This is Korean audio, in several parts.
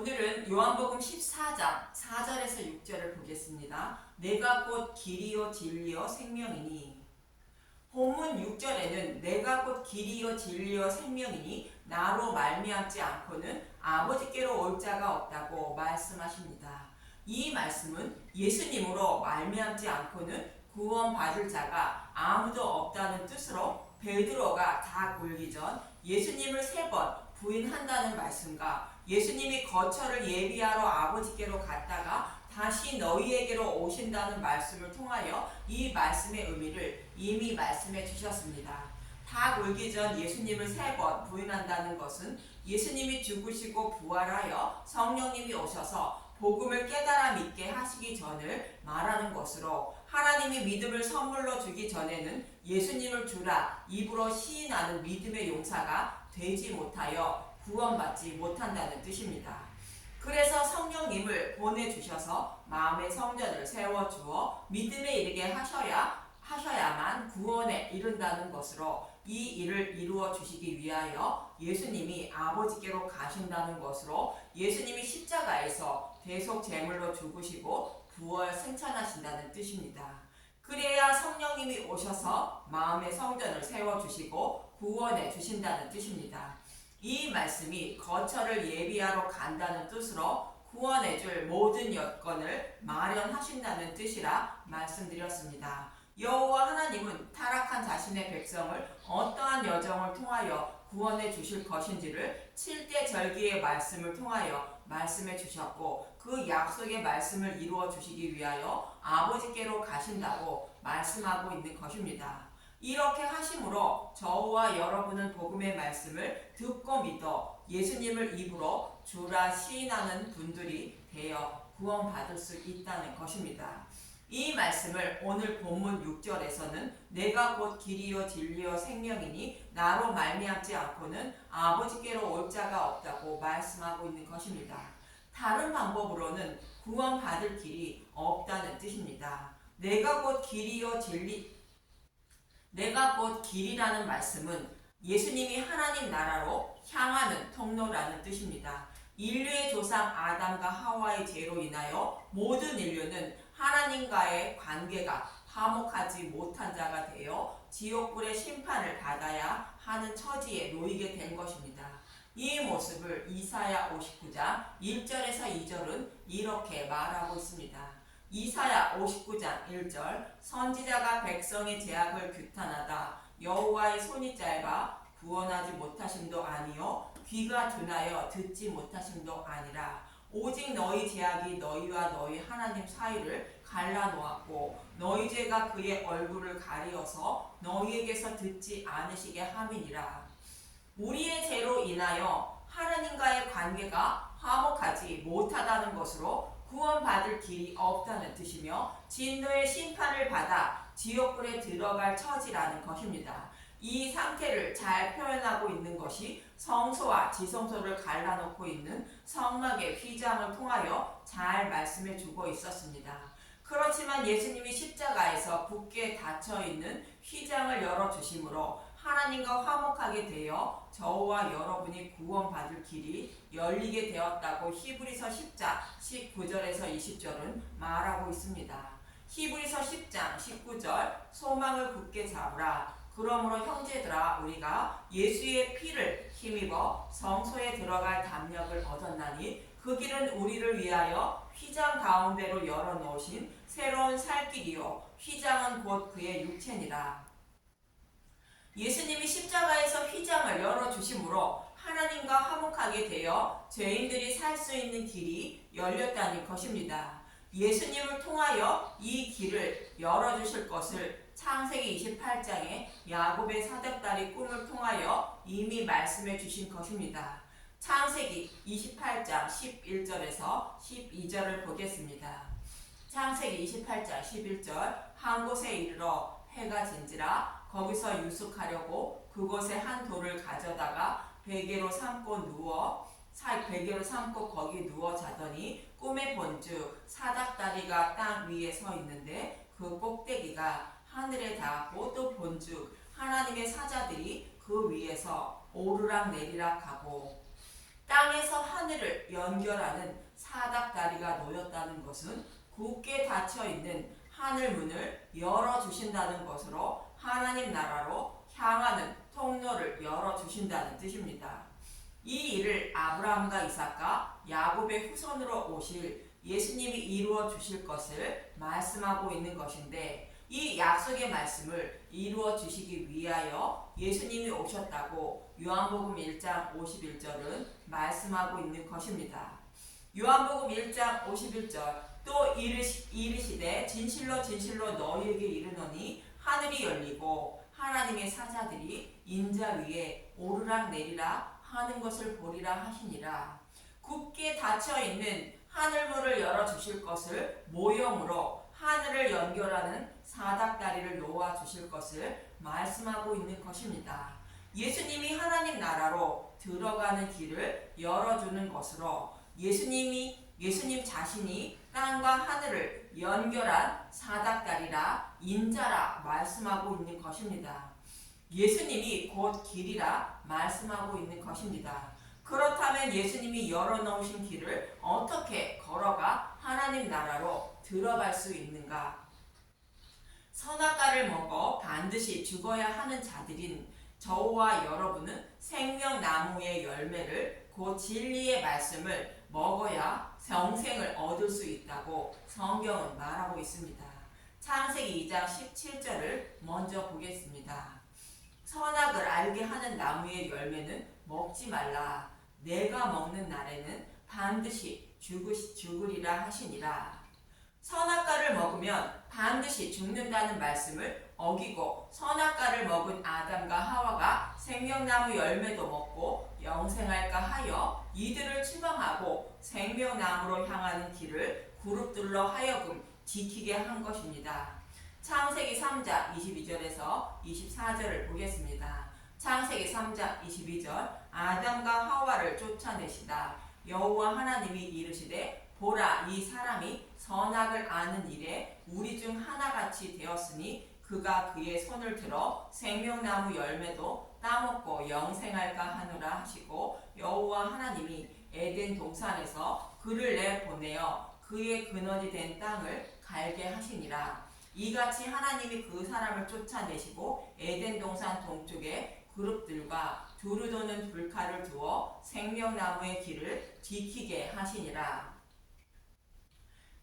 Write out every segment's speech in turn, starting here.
오늘은 요한복음 14장 4절에서 6절을 보겠습니다. 내가 곧 길이요 진리요 생명이니. 본문 6절에는 내가 곧 길이요 진리요 생명이니 나로 말미암지 않고는 아버지께로 올 자가 없다고 말씀하십니다. 이 말씀은 예수님으로 말미암지 않고는 구원받을 자가 아무도 없다는 뜻으로 베드로가 다 굴기 전 예수님을 3번 부인한다는 말씀과 예수님이 거처를 예비하러 아버지께로 갔다가 다시 너희에게로 오신다는 말씀을 통하여 이 말씀의 의미를 이미 말씀해 주셨습니다. 다 굴기 전 예수님을 3번 부인한다는 것은 예수님이 죽으시고 부활하여 성령님이 오셔서 복음을 깨달아 믿게 하시기 전을 말하는 것으로, 하나님이 믿음을 선물로 주기 전에는 예수님을 주라 입으로 시인하는 믿음의 용사가 되지 못하여 구원받지 못한다는 뜻입니다. 그래서 성령님을 보내주셔서 마음의 성전을 세워주어 믿음에 이르게 하셔야만 구원에 이른다는 것으로, 이 일을 이루어 주시기 위하여 예수님이 아버지께로 가신다는 것으로, 예수님이 십자가에서 대속 제물로 죽으시고 부활 승천하신다는 뜻입니다. 그래야 성령님이 오셔서 마음의 성전을 세워주시고 구원해 주신다는 뜻입니다. 이 말씀이 거처를 예비하러 간다는 뜻으로 구원해 줄 모든 여건을 마련하신다는 뜻이라 말씀드렸습니다. 여호와 하나님은 타락한 자신의 백성을 어떠한 여정을 통하여 구원해 주실 것인지를 7대 절기의 말씀을 통하여 말씀해 주셨고, 그 약속의 말씀을 이루어 주시기 위하여 아버지께로 가신다고 말씀하고 있는 것입니다. 이렇게 하심으로 저와 여러분은 복음의 말씀을 듣고 믿어 예수님을 입으로 주라 시인하는 분들이 되어 구원받을 수 있다는 것입니다. 이 말씀을 오늘 본문 6절에서는 내가 곧 길이요 진리요 생명이니 나로 말미암지 않고는 아버지께로 올 자가 없다고 말씀하고 있는 것입니다. 다른 방법으로는 구원받을 길이 없다는 뜻입니다. 내가 곧 길이라는 말씀은 예수님이 하나님 나라로 향하는 통로라는 뜻입니다. 인류의 조상 아담과 하와의 죄로 인하여 모든 인류는 하나님과의 관계가 화목하지 못한 자가 되어 지옥불의 심판을 받아야 하는 처지에 놓이게 된 것입니다. 이 모습을 이사야 59장 1절에서 2절은 이렇게 말하고 있습니다. 이사야 59장 1절 선지자가 백성의 죄악을 규탄하다 여호와의 손이 짧아 구원하지 못하심도 아니요 귀가 둔하여 듣지 못하심도 아니라 오직 너희 죄악이 너희와 너희 하나님 사이를 갈라놓았고 너희 죄가 그의 얼굴을 가리어서 너희에게서 듣지 않으시게 함이니라. 우리의 죄로 인하여 하나님과의 관계가 화목하지 못하다는 것으로 구원받을 길이 없다는 뜻이며 진노의 심판을 받아 지옥불에 들어갈 처지라는 것입니다. 이 상태를 잘 표현하고 있는 것이 성소와 지성소를 갈라놓고 있는 성막의 휘장을 통하여 잘 말씀해 주고 있었습니다. 그렇지만 예수님이 십자가에서 굳게 닫혀있는 휘장을 열어주심으로 하나님과 화목하게 되어 저와 여러분이 구원받을 길이 열리게 되었다고 히브리서 10장 19절에서 20절은 말하고 있습니다. 히브리서 10장 19절 소망을 굳게 잡으라. 그러므로 형제들아 우리가 예수의 피를 힘입어 성소에 들어갈 담력을 얻었나니 그 길은 우리를 위하여 휘장 가운데로 열어놓으신 새로운 살 길이요 휘장은 곧 그의 육체니라. 예수님이 십자가에서 휘장을 열어주심으로 하나님과 화목하게 되어 죄인들이 살 수 있는 길이 열렸다는 것입니다. 예수님을 통하여 이 길을 열어주실 것을 창세기 28장에 야곱의 사뎁딸이 꿈을 통하여 이미 말씀해 주신 것입니다. 창세기 28장 11절에서 12절을 보겠습니다. 창세기 28장 11절 한 곳에 이르러 해가 진지라 거기서 유숙하려고 그곳에 한 돌을 가져다가 베개로 삼고 거기 누워 자더니 꿈에 본즉 사닥다리가 땅 위에 서 있는데 그 꼭대기가 하늘에 닿았고 또 본즉 하나님의 사자들이 그 위에서 오르락 내리락 하고 땅에서 하늘을 연결하는 사닥다리가 놓였다는 것은 굳게 닫혀있는 하늘문을 열어주신다는 것으로 하나님 나라로 향하는 통로를 열어주신다는 뜻입니다. 이 일을 아브라함과 이삭과 야곱의 후손으로 오실 예수님이 이루어 주실 것을 말씀하고 있는 것인데, 이 약속의 말씀을 이루어 주시기 위하여 예수님이 오셨다고 요한복음 1장 51절은 말씀하고 있는 것입니다. 요한복음 1장 51절 또 이르시되 진실로 진실로 너희에게 이르노니 하늘이 열리고 하나님의 사자들이 인자 위에 오르락 내리락 하는 것을 보리라 하시니라. 굳게 닫혀있는 하늘문을 열어주실 것을 모형으로 하늘을 연결하는 사닥다리를 놓아주실 것을 말씀하고 있는 것입니다. 예수님이 하나님 나라로 들어가는 길을 열어주는 것으로 예수님 자신이 땅과 하늘을 연결한 사닥다리라 인자라 말씀하고 있는 것입니다. 예수님이 곧 길이라 말씀하고 있는 것입니다. 그렇다면 예수님이 열어놓으신 길을 어떻게 걸어가 하나님 나라로 들어갈 수 있는가? 선악과를 먹어 반드시 죽어야 하는 자들인 저와 여러분은 생명나무의 열매를 곧 진리의 말씀을 먹어야 영생을 얻을 수 있다고 성경은 말하고 있습니다. 창세기 2장 17절을 먼저 보겠습니다. 선악을 알게 하는 나무의 열매는 먹지 말라. 내가 먹는 날에는 반드시 죽으리라 하시니라. 선악과를 먹으면 반드시 죽는다는 말씀을 어기고 선악과를 먹은 아담과 하와가 생명나무 열매도 먹고 영생할까 하여 이들을 추방하고 생명나무로 향하는 길을 그룹들로 하여금 지키게 한 것입니다. 창세기 3장 22절에서 24절을 보겠습니다. 창세기 3장 22절 아담과 하와를 쫓아내시다 여호와 하나님이 이르시되 보라 이 사람이 선악을 아는 일에 우리 중 하나같이 되었으니 그가 그의 손을 들어 생명나무 열매도 따먹고 영생할까 하노라 하시고 여호와 하나님이 에덴 동산에서 그를 내보내어 그의 근원이 된 땅을 갈게 하시니라. 이같이 하나님이 그 사람을 쫓아내시고 에덴 동산 동쪽에 그룹들과 두루 도는 불칼을 두어 생명나무의 길을 지키게 하시니라.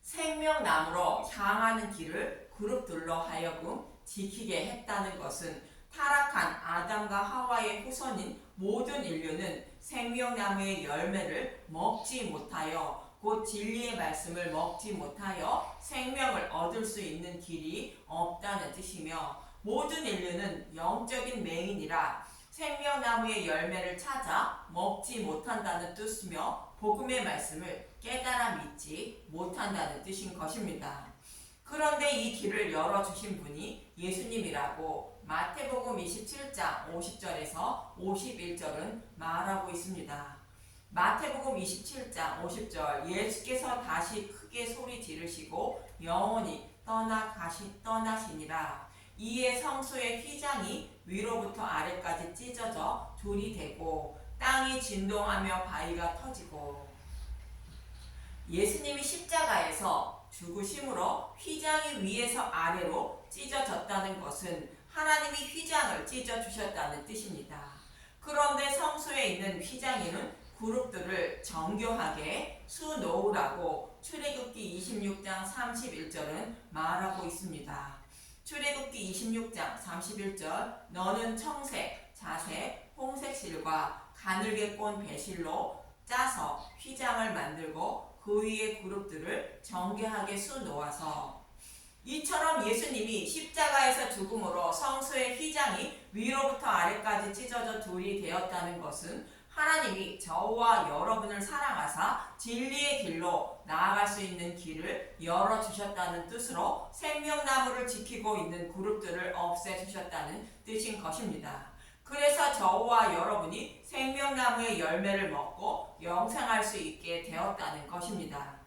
생명나무로 향하는 길을 그룹들로 하여금 지키게 했다는 것은 타락한 아담과 하와의 후손인 모든 인류는 생명나무의 열매를 먹지 못하여 곧 진리의 말씀을 먹지 못하여 생명을 얻을 수 있는 길이 없다는 뜻이며, 모든 인류는 영적인 맹인이라 생명나무의 열매를 찾아 먹지 못한다는 뜻이며 복음의 말씀을 깨달아 믿지 못한다는 뜻인 것입니다. 그런데 이 길을 열어주신 분이 예수님이라고 마태복음 27장 50절에서 51절은 말하고 있습니다. 마태복음 27장 50절 예수께서 다시 크게 소리 지르시고 영원히 떠나시니라. 이에 성소의 휘장이 위로부터 아래까지 찢어져 둘이 되고 땅이 진동하며 바위가 터지고, 예수님이 십자가에서 죽으심으로 휘장이 위에서 아래로 찢어졌다는 것은 하나님이 휘장을 찢어주셨다는 뜻입니다. 그런데 성소에 있는 휘장에는 그룹들을 정교하게 수놓으라고 출애굽기 26장 31절은 말하고 있습니다. 출애굽기 26장 31절 너는 청색, 자색, 홍색 실과 가늘게 꼰 배실로 짜서 휘장을 만들고 그 위에 그룹들을 정교하게 수놓아서, 이처럼 예수님이 십자가에서 죽음으로 성소의 휘장이 위로부터 아래까지 찢어져 둘이 되었다는 것은 하나님이 저와 여러분을 사랑하사 진리의 길로 나아갈 수 있는 길을 열어주셨다는 뜻으로 생명나무를 지키고 있는 그룹들을 없애주셨다는 뜻인 것입니다. 그래서 저와 여러분이 생명나무의 열매를 먹고 영생할 수 있게 되었다는 것입니다.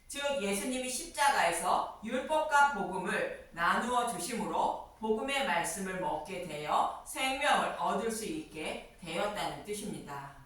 즉 예수님이 십자가에서 율법과 복음을 나누어 주심으로 복음의 말씀을 먹게 되어 생명을 얻을 수 있게 되었다는 뜻입니다.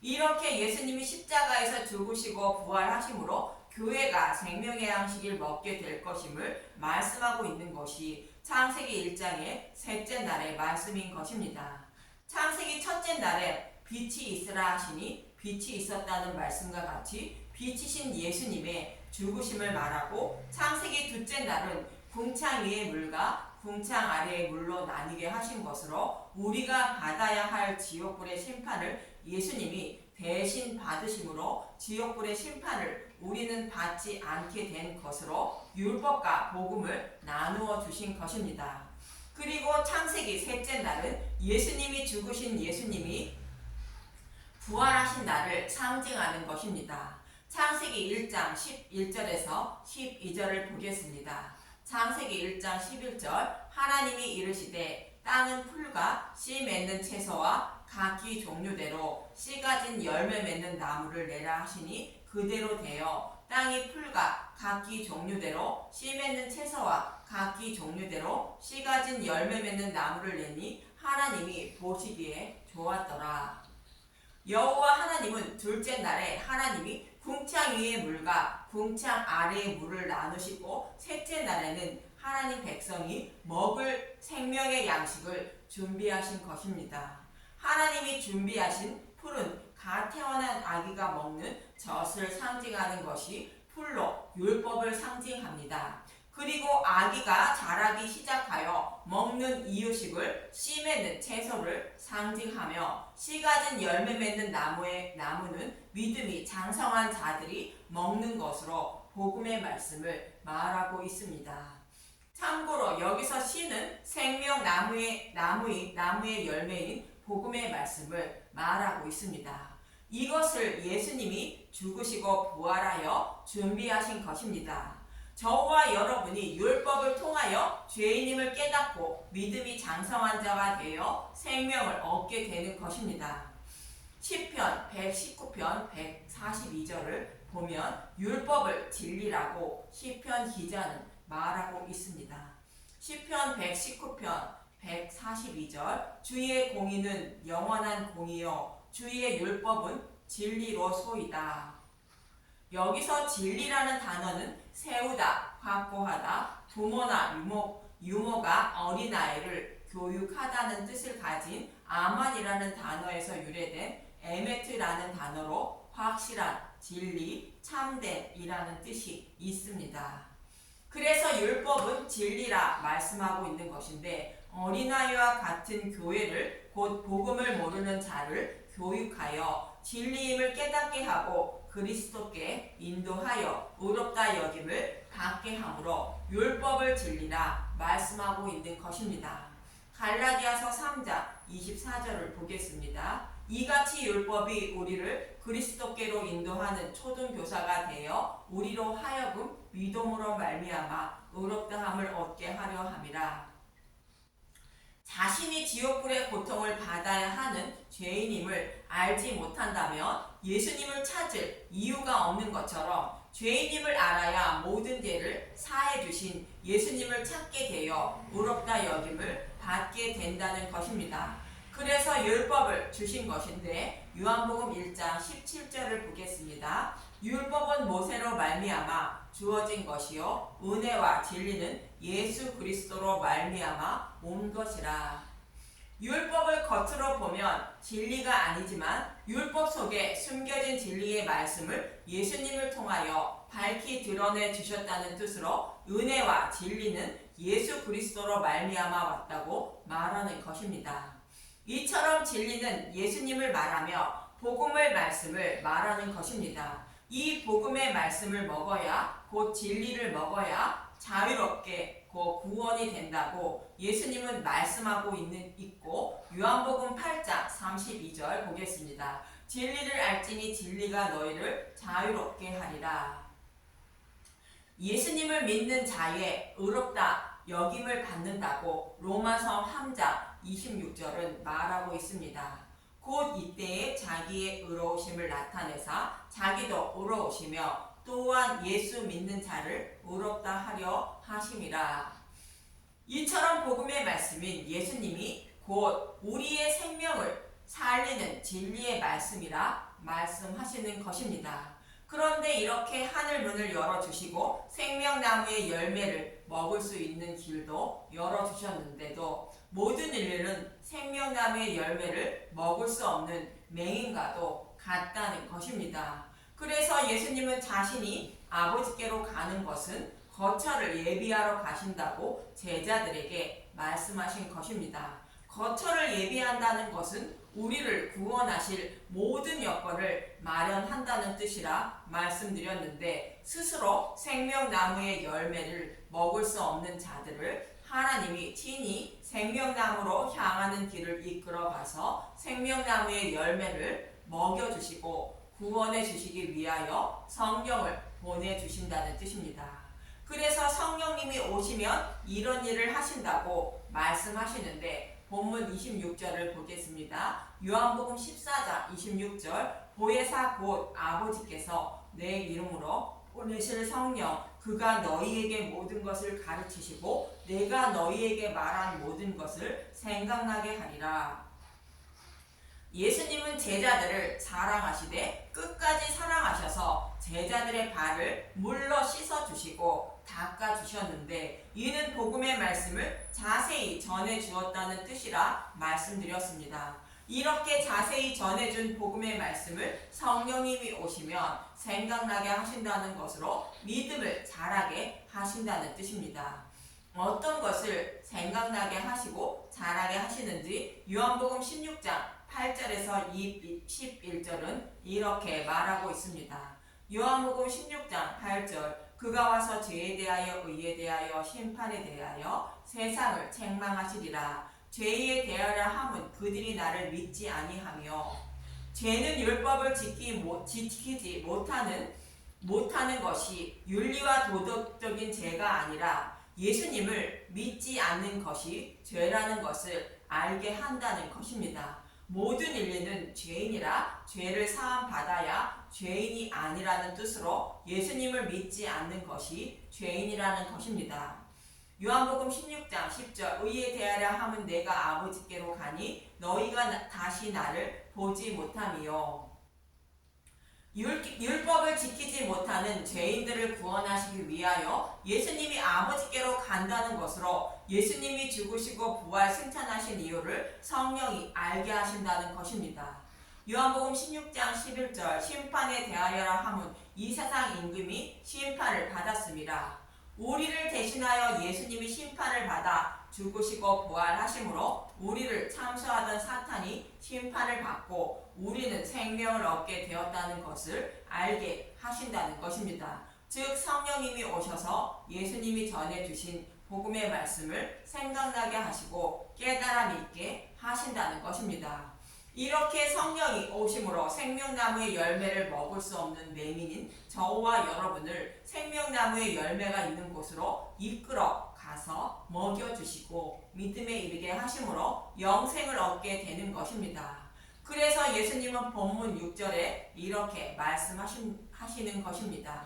이렇게 예수님이 십자가에서 죽으시고 부활하심으로 교회가 생명의 양식을 먹게 될 것임을 말씀하고 있는 것이 창세기 1장의 셋째 날의 말씀인 것입니다. 창세기 첫째 날에 빛이 있으라 하시니 빛이 있었다는 말씀과 같이 빛이신 예수님의 죽으심을 말하고, 창세기 둘째 날은 궁창 위의 물과 궁창 아래의 물로 나뉘게 하신 것으로 우리가 받아야 할 지옥불의 심판을 예수님이 대신 받으심으로 지옥불의 심판을 우리는 받지 않게 된 것으로 율법과 복음을 나누어 주신 것입니다. 그리고 창세기 셋째 날은 예수님이 죽으신 예수님이 부활하신 날을 상징하는 것입니다. 창세기 1장 11절에서 12절을 보겠습니다. 창세기 1장 11절, 하나님이 이르시되 땅은 풀과 씨 맺는 채소와 각기 종류대로 씨 가진 열매 맺는 나무를 내라 하시니 그대로 되어 땅이 풀과 각기 종류대로 씨 맺는 채소와 각기 종류대로 씨 가진 열매 맺는 나무를 내니 하나님이 보시기에 좋았더라. 여호와 하나님은 둘째 날에 하나님이 궁창 위의 물과 궁창 아래의 물을 나누시고, 셋째 날에는 하나님 백성이 먹을 생명의 양식을 준비하신 것입니다. 하나님이 준비하신 풀은 갓 태어난 아기가 먹는 젖을 상징하는 것이 풀로 율법을 상징합니다. 그리고 아기가 자라기 시작하여 먹는 이유식을 씨 맺는 채소를 상징하며, 씨 가진 열매 맺는 나무는 믿음이 장성한 자들이 먹는 것으로 복음의 말씀을 말하고 있습니다. 참고로 여기서 씨는 생명 나무의 열매인 복음의 말씀을 말하고 있습니다. 이것을 예수님이 죽으시고 부활하여 준비하신 것입니다. 저와 여러분이 율법을 통하여 죄인임을 깨닫고 믿음이 장성한 자가 되어 생명을 얻게 되는 것입니다. 시편 119편 142절을 보면 율법을 진리라고 시편 기자는 말하고 있습니다. 시편 119편 142절, 주의 공의는 영원한 공의요 주의 율법은 진리로소이다. 여기서 진리라는 단어는 세우다, 확보하다, 부모나 유모가 어린아이를 교육하다는 뜻을 가진 아만이라는 단어에서 유래된 에메트라는 단어로 확실한, 진리, 참됨이라는 뜻이 있습니다. 그래서 율법은 진리라 말씀하고 있는 것인데, 어린아이와 같은 교회를, 곧 복음을 모르는 자를 교육하여 진리임을 깨닫게 하고 그리스도께 인도하여 의롭다 여김을 받게 함으로 율법을 진리라 말씀하고 있는 것입니다. 갈라디아서 3장 24절을 보겠습니다. 이같이 율법이 우리를 그리스도께로 인도하는 초등교사가 되어 우리로 하여금 믿음으로 말미암아 의롭다함을 얻게 하려 함이라. 자신이 지옥불의 고통을 받아야 하는 죄인임을 알지 못한다면 예수님을 찾을 이유가 없는 것처럼, 죄인임을 알아야 모든 죄를 사해 주신 예수님을 찾게 되어 의롭다 여김을 받게 된다는 것입니다. 그래서 율법을 주신 것인데, 요한복음 1장 17절을 보겠습니다. 율법은 모세로 말미암아 주어진 것이요 은혜와 진리는 예수 그리스도로 말미암아 온 것이라. 율법을 겉으로 보면 진리가 아니지만 율법 속에 숨겨진 진리의 말씀을 예수님을 통하여 밝히 드러내 주셨다는 뜻으로 은혜와 진리는 예수 그리스도로 말미암아 왔다고 말하는 것입니다. 이처럼 진리는 예수님을 말하며 복음의 말씀을 말하는 것입니다. 이 복음의 말씀을 먹어야, 곧 진리를 먹어야 자유롭게 구원이 된다고 예수님은 말씀하고 있고, 요한복음 8장 32절 보겠습니다. 진리를 알지니 진리가 너희를 자유롭게 하리라. 예수님을 믿는 자의 의롭다 여김을 받는다고 로마서 3장 26절은 말하고 있습니다. 곧 이때에 자기의 의로우심을 나타내사 자기도 의로우시며 또한 예수 믿는 자를 의롭다 하려 하심이라. 이처럼 복음의 말씀인 예수님이 곧 우리의 생명을 살리는 진리의 말씀이라 말씀하시는 것입니다. 그런데 이렇게 하늘 문을 열어주시고 생명나무의 열매를 먹을 수 있는 길도 열어주셨는데도 모든 인류는 생명나무의 열매를 먹을 수 없는 맹인과도 같다는 것입니다. 그래서 예수님은 자신이 아버지께로 가는 것은 거처를 예비하러 가신다고 제자들에게 말씀하신 것입니다. 거처를 예비한다는 것은 우리를 구원하실 모든 여건을 마련한다는 뜻이라 말씀드렸는데, 스스로 생명나무의 열매를 먹을 수 없는 자들을 하나님이 친히 생명나무로 향하는 길을 이끌어가서 생명나무의 열매를 먹여주시고 구원해 주시기 위하여 성령을 보내주신다는 뜻입니다. 그래서 성령님이 오시면 이런 일을 하신다고 말씀하시는데, 본문 26절을 보겠습니다. 요한복음 14장 26절, 보혜사 곧 아버지께서 내 이름으로 보내실 성령, 그가 너희에게 모든 것을 가르치시고 내가 너희에게 말한 모든 것을 생각나게 하리라. 예수님은 제자들을 사랑하시되 끝까지 사랑하셔서 제자들의 발을 물로 씻어주시고 닦아주셨는데, 이는 복음의 말씀을 자세히 전해주었다는 뜻이라 말씀드렸습니다. 이렇게 자세히 전해준 복음의 말씀을 성령님이 오시면 생각나게 하신다는 것으로 믿음을 자라게 하신다는 뜻입니다. 어떤 것을 생각나게 하시고 자라게 하시는지 요한복음 16장 8절에서 11절은 이렇게 말하고 있습니다. 요한복음 16장 8절, 그가 와서 죄에 대하여 의에 대하여 심판에 대하여 세상을 책망하시리라. 죄에 대하여 함은 그들이 나를 믿지 아니하며, 죄는 율법을 지키지 못하는 것이 윤리와 도덕적인 죄가 아니라 예수님을 믿지 않는 것이 죄라는 것을 알게 한다는 것입니다. 모든 인류는 죄인이라 죄를 사함 받아야 죄인이 아니라는 뜻으로 예수님을 믿지 않는 것이 죄인이라는 것입니다. 요한복음 16장 10절, 의에 대하여 함은 내가 아버지께로 가니 너희가 다시 나를 보지 못함이요. 율법을 지키지 못하는 죄인들을 구원하시기 위하여 예수님이 아버지께로 간다는 것으로 예수님이 죽으시고 부활 승천하신 이유를 성령이 알게 하신다는 것입니다. 요한복음 16장 11절, 심판에 대하여라 함은 이 세상 임금이 심판을 받았습니다. 우리를 대신하여 예수님이 심판을 받아 죽으시고 부활하심으로 우리를 참소하던 사탄이 심판을 받고 우리는 생명을 얻게 되었다는 것을 알게 하신다는 것입니다. 즉 성령님이 오셔서 예수님이 전해주신 복음의 말씀을 생각나게 하시고 깨달아 믿게 하신다는 것입니다. 이렇게 성령이 오심으로 생명나무의 열매를 먹을 수 없는 맹인인 저와 여러분을 생명나무의 열매가 있는 곳으로 이끌어 가서 먹여주시고 믿음에 이르게 하심으로 영생을 얻게 되는 것입니다. 그래서 예수님은 본문 6절에 이렇게 말씀하시는 것입니다.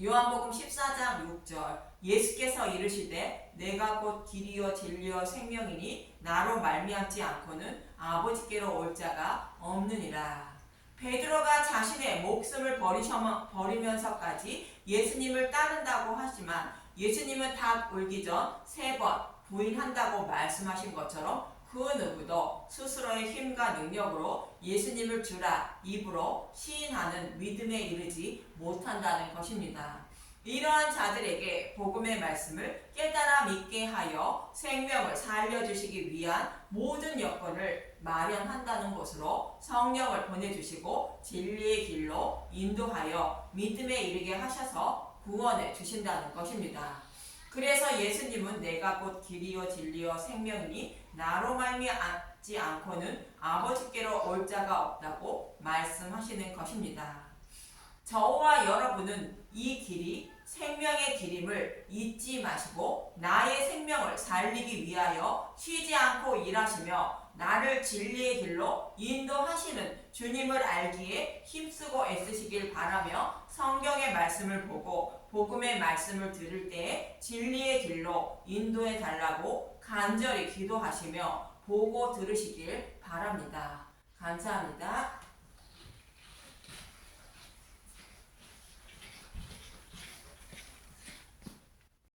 요한복음 14장 6절, 예수께서 이르시되 내가 곧 길이요 진리요 생명이니 나로 말미암지 않고는 아버지께로 올 자가 없느니라. 베드로가 자신의 목숨을 버리면서까지 예수님을 따른다고 하지만 예수님은 닭 울기 전 3번 부인한다고 말씀하신 것처럼 그 누구도 스스로의 힘과 능력으로 예수님을 주라 입으로 시인하는 믿음에 이르지 못한다는 것입니다. 이러한 자들에게 복음의 말씀을 깨달아 믿게 하여 생명을 살려주시기 위한 모든 여건을 마련한다는 것으로 성령을 보내주시고 진리의 길로 인도하여 믿음에 이르게 하셔서 구원해 주신다는 것입니다. 그래서 예수님은 내가 곧 길이요 진리요 생명이니 나로 말미암지 않고는 아버지께로 올 자가 없다고 말씀하시는 것입니다. 저와 여러분은 이 길이 생명의 길임을 잊지 마시고 나의 생명을 살리기 위하여 쉬지 않고 일하시며 나를 진리의 길로 인도하시는 주님을 알기에 힘쓰고 애쓰시길 바라며 성경의 말씀을 보고 복음의 말씀을 들을 때에 진리의 길로 인도해 달라고 간절히 기도하시며 보고 들으시길 바랍니다. 감사합니다.